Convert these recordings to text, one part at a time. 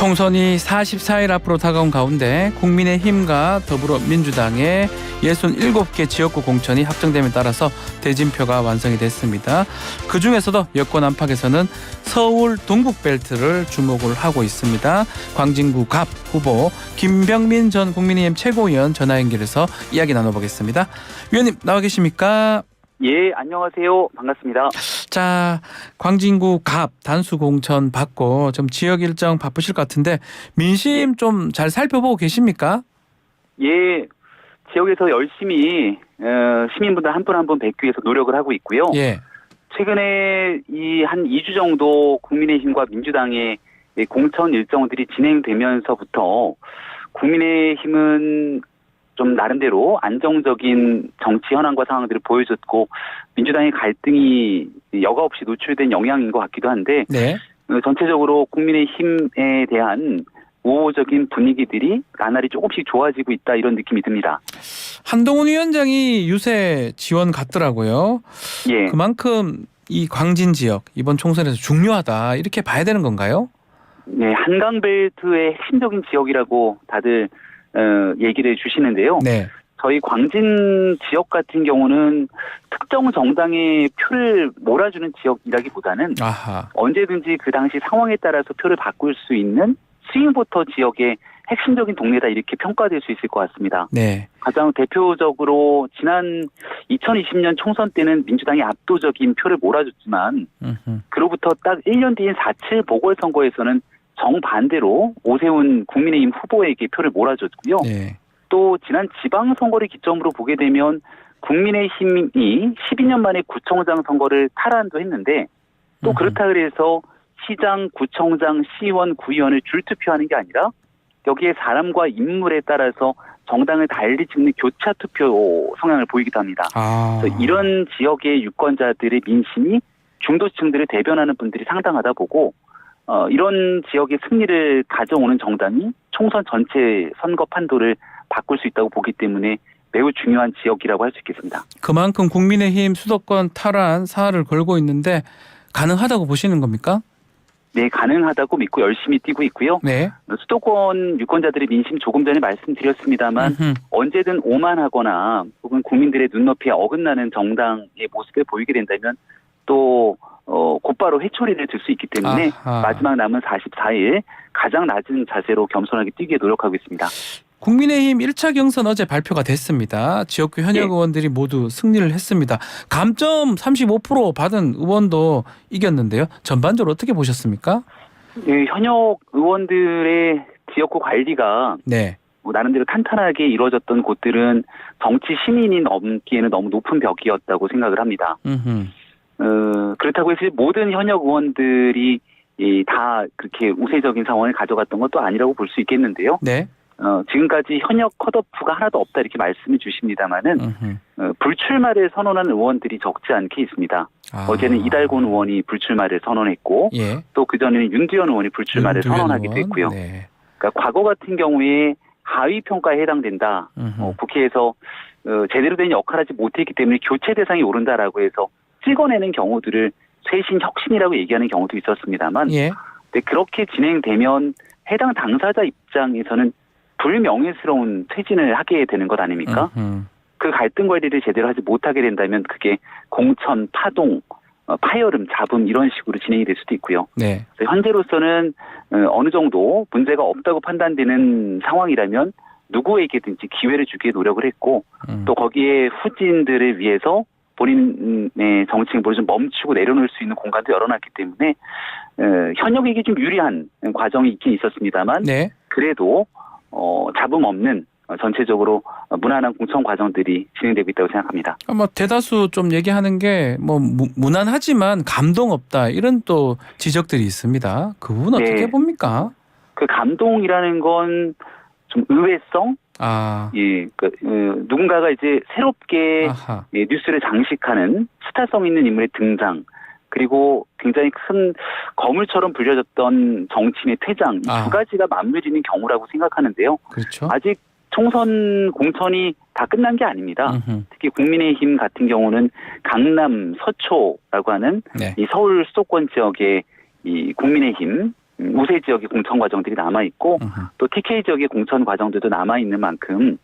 총선이 44일 앞으로 다가온 가운데 국민의힘과 더불어민주당의 67개 지역구 공천이 확정됨에 따라서 대진표가 완성이 됐습니다. 그중에서도 여권 안팎에서는 서울 동북벨트를 주목을 하고 있습니다. 광진구 갑 후보 김병민 전 국민의힘 최고위원 전화 연결해서 이야기 나눠보겠습니다. 위원님 나와 계십니까? 예, 안녕하세요. 반갑습니다. 자, 광진구 갑 단수 공천 받고 좀 지역 일정 바쁘실 것 같은데 민심 좀 잘 살펴보고 계십니까? 예, 지역에서 열심히 시민분들 한 분 한 분 뵙기 위해서 노력을 하고 있고요. 예. 최근에 이 한 2주 정도 국민의힘과 민주당의 공천 일정들이 진행되면서부터 국민의힘은 좀 나름대로 안정적인 정치 현황과 상황들을 보여줬고 민주당의 갈등이 여과 없이 노출된 영향인 것 같기도 한데 네. 전체적으로 국민의힘에 대한 우호적인 분위기들이 나날이 조금씩 좋아지고 있다 이런 느낌이 듭니다. 한동훈 위원장이 유세 지원 갔더라고요. 예. 그만큼 이 광진 지역 이번 총선에서 중요하다 이렇게 봐야 되는 건가요? 네, 한강벨트의 핵심적인 지역이라고 다들 얘기를 해주시는데요. 네. 저희 광진 지역 같은 경우는 특정 정당의 표를 몰아주는 지역이라기보다는 아하. 언제든지 그 당시 상황에 따라서 표를 바꿀 수 있는 스윙보터 지역의 핵심적인 동네다 이렇게 평가될 수 있을 것 같습니다. 네. 가장 대표적으로 지난 2020년 총선 때는 민주당이 압도적인 표를 몰아줬지만 그로부터 딱 1년 뒤인 4.7 보궐선거에서는 정반대로 오세훈 국민의힘 후보에게 표를 몰아줬고요. 네. 또 지난 지방선거를 기점으로 보게 되면 국민의힘이 12년 만에 구청장 선거를 탈환도 했는데 또 그렇다 그래서 시장, 구청장, 시의원, 구의원을 줄투표하는 게 아니라 여기에 사람과 인물에 따라서 정당을 달리 찍는 교차 투표 성향을 보이기도 합니다. 그래서 이런 지역의 유권자들의 민심이 중도층들을 대변하는 분들이 상당하다 보고 이런 지역의 승리를 가져오는 정당이 총선 전체 선거 판도를 바꿀 수 있다고 보기 때문에 매우 중요한 지역이라고 할 수 있겠습니다. 그만큼 국민의힘 수도권 탈환 사활을 걸고 있는데 가능하다고 보시는 겁니까? 네, 가능하다고 믿고 열심히 뛰고 있고요. 네. 수도권 유권자들의 민심 조금 전에 말씀드렸습니다만 언제든 오만하거나 혹은 국민들의 눈높이에 어긋나는 정당의 모습을 보이게 된다면 또 곧바로 회초리를 들 수 있기 때문에 마지막 남은 44일 가장 낮은 자세로 겸손하게 뛰기에 노력하고 있습니다. 국민의힘 1차 경선 어제 발표가 됐습니다. 지역구 현역 의원들이 모두 승리를 했습니다. 감점 35% 받은 의원도 이겼는데요. 전반적으로 어떻게 보셨습니까? 네, 현역 의원들의 지역구 관리가 네. 나름대로 탄탄하게 이루어졌던 곳들은 정치 신인이 넘기에는 너무 높은 벽이었다고 생각을 합니다. 그렇다고 해서 모든 현역 의원들이 다 그렇게 우세적인 상황을 가져갔던 것도 아니라고 볼 수 있겠는데요. 네. 지금까지 현역 컷오프가 하나도 없다 이렇게 말씀을 주십니다만은 불출마를 선언한 의원들이 적지 않게 있습니다. 어제는 이달곤 의원이 불출마를 선언했고 또 그전에는 윤두현 의원이 불출마를 선언하기도 했고요. 네. 그러니까 과거 같은 경우에 하위 평가에 해당된다. 국회에서 제대로 된 역할을 하지 못했기 때문에 교체 대상이 오른다라고 해서 찍어내는 경우들을 쇄신 혁신이라고 얘기하는 경우도 있었습니다만 근데 그렇게 진행되면 해당 당사자 입장에서는 불명예스러운 퇴진을 하게 되는 것 아닙니까? 그 갈등 관리를 제대로 하지 못하게 된다면 그게 공천, 파동, 파열음, 잡음 이런 식으로 진행이 될 수도 있고요. 네. 현재로서는 어느 정도 문제가 없다고 판단되는 상황이라면 누구에게든지 기회를 주기에 노력을 했고 또 거기에 후진들을 위해서 본인의 정치 행보를 좀 멈추고 내려놓을 수 있는 공간도 열어놨기 때문에 현역에게 좀 유리한 과정이 있긴 있었습니다만 그래도 잡음 없는 전체적으로 무난한 공천 과정들이 진행되고 있다고 생각합니다. 뭐 대다수 좀 얘기하는 게 뭐 무난하지만 감동 없다 이런 또 지적들이 있습니다. 그 부분 어떻게 봅니까? 그 감동이라는 건 좀 의외성, 누군가가 이제 새롭게 뉴스를 장식하는 스타성 있는 인물의 등장. 그리고 굉장히 큰 거물처럼 불려졌던 정치인의 퇴장 이 두 가지가 맞물리는 경우라고 생각하는데요. 그렇죠. 아직 총선 공천이 다 끝난 게 아닙니다. 특히 국민의힘 같은 경우는 강남 서초라고 하는 이 서울 수도권 지역의 이 국민의힘 우세 지역의 공천 과정들이 남아있고 또 TK 지역의 공천 과정들도 남아있는 만큼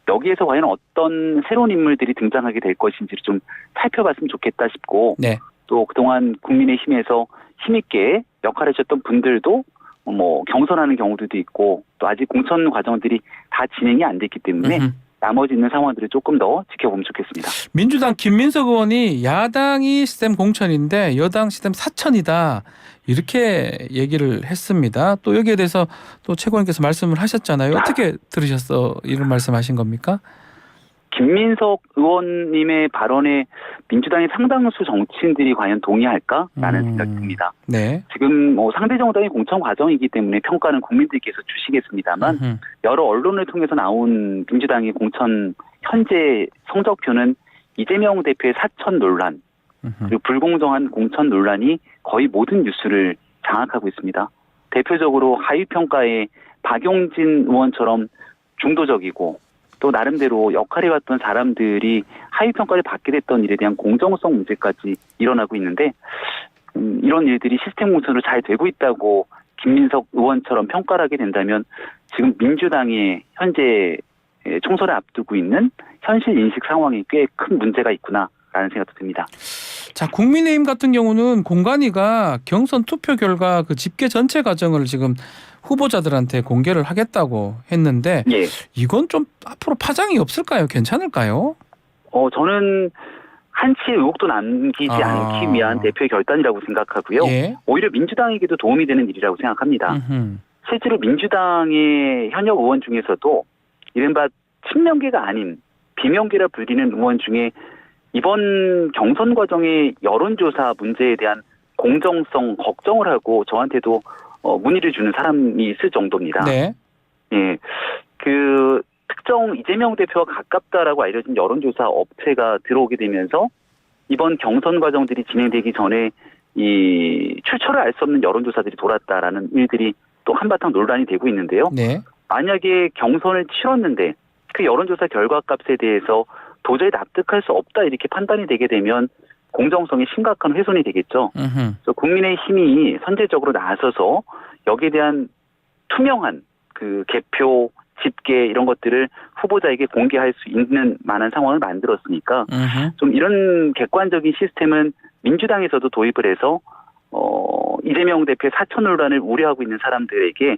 여기에서 과연 어떤 새로운 인물들이 등장하게 될 것인지를 좀 살펴봤으면 좋겠다 싶고 네. 또 그동안 국민의힘에서 힘있게 역할을 하셨던 분들도 뭐 경선하는 경우들도 있고 또 아직 공천 과정들이 다 진행이 안 됐기 때문에 나머지 있는 상황들을 조금 더 지켜보면 좋겠습니다. 민주당 김민석 의원이 야당이 시스템 공천인데 여당 시스템 사천이다 이렇게 얘기를 했습니다. 또 여기에 대해서 또 최고위원께서 말씀을 하셨잖아요. 어떻게 들으셨어? 이런 말씀하신 겁니까? 김민석 의원님의 발언에 민주당의 상당수 정치인들이 과연 동의할까라는 생각이 듭니다. 네. 지금 뭐 상대 정당의 공천 과정이기 때문에 평가는 국민들께서 주시겠습니다만 여러 언론을 통해서 나온 민주당의 공천 현재 성적표는 이재명 대표의 사천 논란 그리고 불공정한 공천 논란이 거의 모든 뉴스를 장악하고 있습니다. 대표적으로 하위평가의 박용진 의원처럼 중도적이고 또 나름대로 역할해왔던 사람들이 하위평가를 받게 됐던 일에 대한 공정성 문제까지 일어나고 있는데 이런 일들이 시스템 공천으로 잘 되고 있다고 김민석 의원처럼 평가를 하게 된다면 지금 민주당의 현재 총선을 앞두고 있는 현실 인식 상황이 꽤 큰 문제가 있구나라는 생각도 듭니다. 자, 국민의힘 같은 경우는 공관위가 경선 투표 결과 그 집계 전체 과정을 지금 후보자들한테 공개를 하겠다고 했는데 예. 이건 좀 앞으로 파장이 없을까요? 괜찮을까요? 저는 한치의 의혹도 남기지 않기 위한 대표의 결단이라고 생각하고요. 예. 오히려 민주당에게도 도움이 되는 일이라고 생각합니다. 실제로 민주당의 현역 의원 중에서도 이른바 친명계가 아닌 비명계라 불리는 의원 중에 이번 경선 과정의 여론조사 문제에 대한 공정성 걱정을 하고 저한테도 문의를 주는 사람이 있을 정도입니다. 네. 예, 그 특정 이재명 대표와 가깝다라고 알려진 여론조사 업체가 들어오게 되면서 이번 경선 과정들이 진행되기 전에 이 출처를 알 수 없는 여론조사들이 돌았다라는 일들이 또 한바탕 논란이 되고 있는데요. 네. 만약에 경선을 치렀는데 그 여론조사 결과값에 대해서 도저히 납득할 수 없다 이렇게 판단이 되게 되면 공정성이 심각한 훼손이 되겠죠. 그래서 국민의힘이 선제적으로 나서서 여기에 대한 투명한 그 개표, 집계 이런 것들을 후보자에게 공개할 수 있는 만한 상황을 만들었으니까 좀 이런 객관적인 시스템은 민주당에서도 도입을 해서 이재명 대표의 사천 논란을 우려하고 있는 사람들에게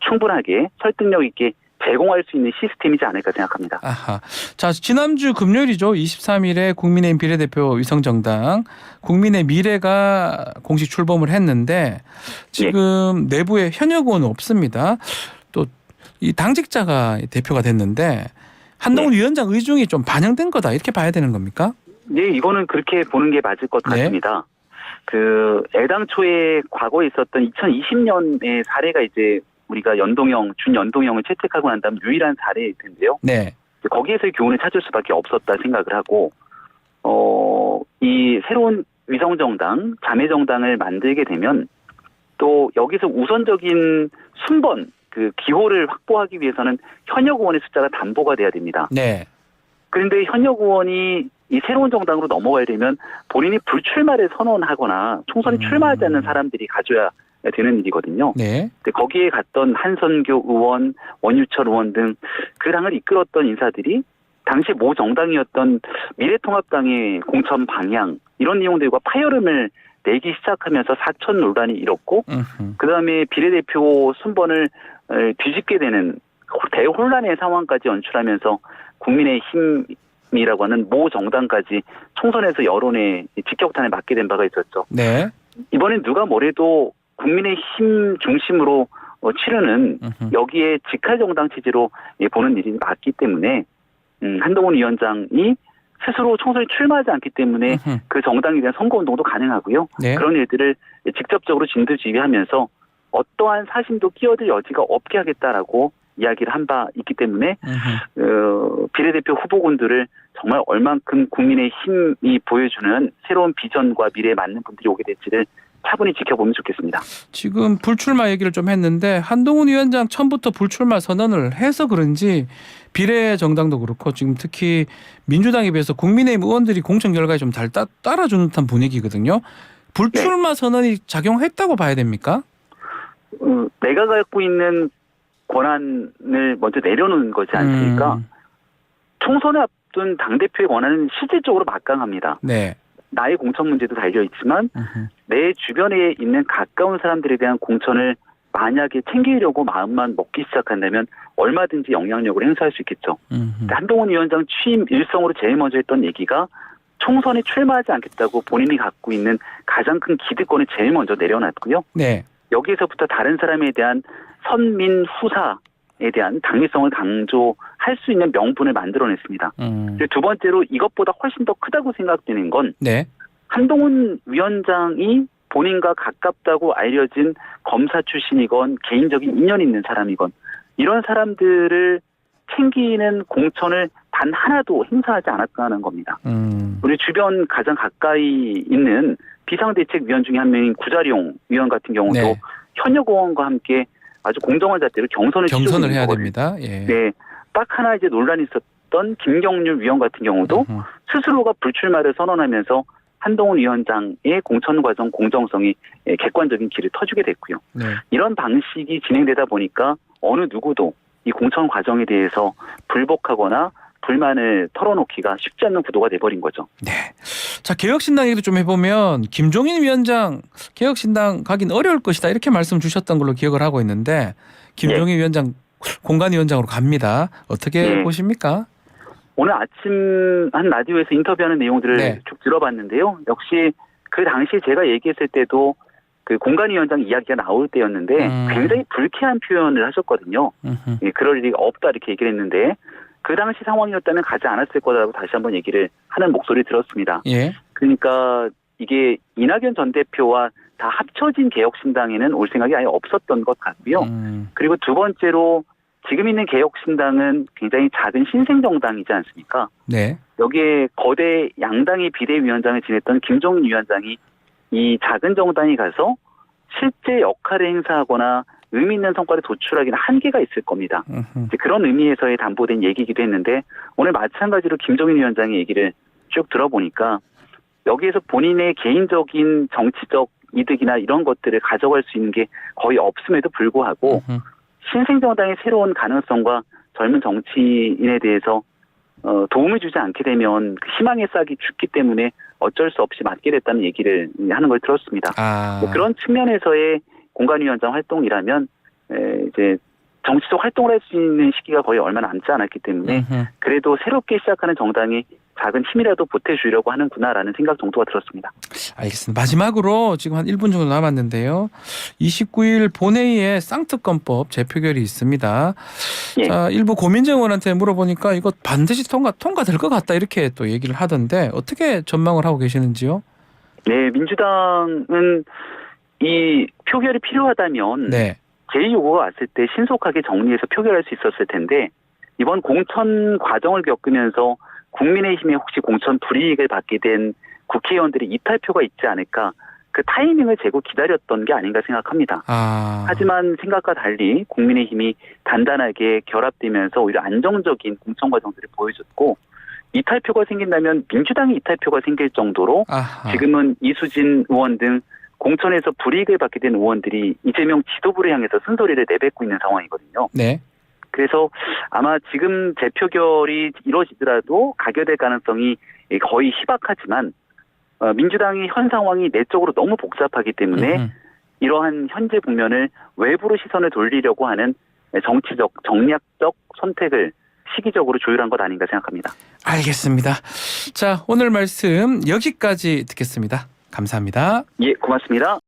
충분하게 설득력 있게 제공할 수 있는 시스템이지 않을까 생각합니다. 아하. 자, 지난주 금요일이죠. 23일에 국민의힘 비례대표 위성정당 국민의 미래가 공식 출범을 했는데 지금 내부에 현역 의원은 없습니다. 또 이 당직자가 대표가 됐는데 한동훈 위원장 의중이 좀 반영된 거다 이렇게 봐야 되는 겁니까? 네, 이거는 그렇게 보는 게 맞을 것 같습니다. 그 애당초에 과거에 있었던 2020년의 사례가 이제 우리가 준연동형을 채택하고 난 다음 유일한 사례일 텐데요. 네. 거기에서의 교훈을 찾을 수밖에 없었다 생각을 하고, 이 새로운 위성정당, 자매정당을 만들게 되면 또 여기서 우선적인 순번, 그 기호를 확보하기 위해서는 현역 의원의 숫자가 담보가 돼야 됩니다. 네. 그런데 현역 의원이 이 새로운 정당으로 넘어가야 되면 본인이 불출마를 선언하거나 총선에 출마하지 않는 사람들이 가져야 되는 일이거든요. 네. 거기에 갔던 한선교 의원, 원유철 의원 등 그 당을 이끌었던 인사들이 당시 모 정당이었던 미래통합당의 공천 방향 이런 내용들과 파열음을 내기 시작하면서 사천 논란이 일었고 그다음에 비례대표 순번을 뒤집게 되는 대혼란의 상황까지 연출하면서 국민의힘이라고 하는 모 정당까지 총선에서 여론의 직격탄을 맞게 된 바가 있었죠. 네. 이번엔 누가 뭐래도 국민의힘 중심으로 치르는 여기에 직할정당 체제로 보는 일이 맞기 때문에 한동훈 위원장이 스스로 총선에 출마하지 않기 때문에 그 정당에 대한 선거운동도 가능하고요. 네. 그런 일들을 직접적으로 진두지휘하면서 어떠한 사심도 끼어들 여지가 없게 하겠다라고 이야기를 한 바 있기 때문에 비례대표 후보군들을 정말 얼만큼 국민의힘이 보여주는 새로운 비전과 미래에 맞는 분들이 오게 될지를 차분히 지켜보면 좋겠습니다. 지금 불출마 얘기를 좀 했는데 한동훈 위원장 처음부터 불출마 선언을 해서 그런지 비례정당도 그렇고 지금 특히 민주당에 비해서 국민의힘 의원들이 공천 결과에 좀 따라주는 듯한 분위기거든요. 불출마 선언이 작용했다고 봐야 됩니까? 내가 갖고 있는 권한을 먼저 내려놓는 거지 않습니까? 총선에 앞둔 당대표의 권한은 실질적으로 막강합니다. 네. 나의 공천 문제도 달려있지만 내 주변에 있는 가까운 사람들에 대한 공천을 만약에 챙기려고 마음만 먹기 시작한다면 얼마든지 영향력을 행사할 수 있겠죠. 한동훈 위원장 취임 일성으로 제일 먼저 했던 얘기가 총선에 출마하지 않겠다고 본인이 갖고 있는 가장 큰 기득권을 제일 먼저 내려놨고요. 네. 여기에서부터 다른 사람에 대한 선민 후사에 대한 당위성을 강조할 수 있는 명분을 만들어냈습니다. 그리고 두 번째로 이것보다 훨씬 더 크다고 생각되는 건 네. 한동훈 위원장이 본인과 가깝다고 알려진 검사 출신이건 개인적인 인연이 있는 사람이건 이런 사람들을 챙기는 공천을 단 하나도 행사하지 않았다 하는 겁니다. 우리 주변 가장 가까이 있는 비상대책위원 중에 한 명인 구자룡 위원 같은 경우도 네. 현역 의원과 함께 아주 공정한 잣대로 경선을 해야 거거든요. 됩니다. 예. 네, 딱 하나 이제 논란이 있었던 김경률 위원 같은 경우도 스스로가 불출마를 선언하면서 한동훈 위원장의 공천 과정 공정성이 객관적인 길을 터주게 됐고요. 네. 이런 방식이 진행되다 보니까 어느 누구도 이 공천 과정에 대해서 불복하거나 불만을 털어놓기가 쉽지 않는 구도가 돼버린 거죠. 네. 자, 개혁신당 얘기도 좀 해보면 김종인 위원장 개혁신당 가긴 어려울 것이다 이렇게 말씀 주셨던 걸로 기억을 하고 있는데 김종인 위원장 공관위원장으로 갑니다. 어떻게 보십니까? 오늘 아침 한 라디오에서 인터뷰하는 내용들을 쭉 들어봤는데요. 역시 그 당시 제가 얘기했을 때도 그 공관위원장 이야기가 나올 때였는데 굉장히 불쾌한 표현을 하셨거든요. 예, 그럴 리가 없다 이렇게 얘기를 했는데 그 당시 상황이었다면 가지 않았을 거라고 다시 한번 얘기를 하는 목소리 들었습니다. 예. 그러니까 이게 이낙연 전 대표와 다 합쳐진 개혁신당에는 올 생각이 아예 없었던 것 같고요. 그리고 두 번째로 지금 있는 개혁신당은 굉장히 작은 신생정당이지 않습니까? 네. 여기에 거대 양당의 비대위원장을 지냈던 김종인 위원장이 이 작은 정당에 가서 실제 역할을 행사하거나 의미 있는 성과를 도출하기는 한계가 있을 겁니다. 이제 그런 의미에서의 담보된 얘기이기도 했는데 오늘 마찬가지로 김종인 위원장의 얘기를 쭉 들어보니까 여기에서 본인의 개인적인 정치적 이득이나 이런 것들을 가져갈 수 있는 게 거의 없음에도 불구하고 신생정당의 새로운 가능성과 젊은 정치인에 대해서 도움을 주지 않게 되면 그 희망의 싹이 죽기 때문에 어쩔 수 없이 맡게 됐다는 얘기를 하는 걸 들었습니다. 뭐 그런 측면에서의 공관위원장 활동이라면 이제 정치적 활동을 할 수 있는 시기가 거의 얼마 남지 않았기 때문에 그래도 새롭게 시작하는 정당이 작은 힘이라도 보태주려고 하는구나라는 생각 정도가 들었습니다. 알겠습니다. 마지막으로 지금 한 1분 정도 남았는데요. 29일 본회의에 쌍특검법 재표결이 있습니다. 예. 자, 일부 고민정 의원한테 물어보니까 이거 반드시 통과될 것 같다 이렇게 또 얘기를 하던데 어떻게 전망을 하고 계시는지요? 네, 민주당은 이 표결이 필요하다면 제 요구가 왔을 때 신속하게 정리해서 표결할 수 있었을 텐데 이번 공천 과정을 겪으면서 국민의힘에 혹시 공천 불이익을 받게 된 국회의원들이 이탈표가 있지 않을까 그 타이밍을 재고 기다렸던 게 아닌가 생각합니다. 하지만 생각과 달리 국민의힘이 단단하게 결합되면서 오히려 안정적인 공천 과정들을 보여줬고 이탈표가 생긴다면 민주당이 이탈표가 생길 정도로 지금은 이수진 의원 등 공천에서 불이익을 받게 된 의원들이 이재명 지도부를 향해서 쓴소리를 내뱉고 있는 상황이거든요. 네. 그래서 아마 지금 재표결이 이루어지더라도 가결될 가능성이 거의 희박하지만 민주당의 현 상황이 내적으로 너무 복잡하기 때문에 이러한 현재 국면을 외부로 시선을 돌리려고 하는 정치적, 정략적 선택을 시기적으로 조율한 것 아닌가 생각합니다. 알겠습니다. 자, 오늘 말씀 여기까지 듣겠습니다. 감사합니다. 예, 고맙습니다.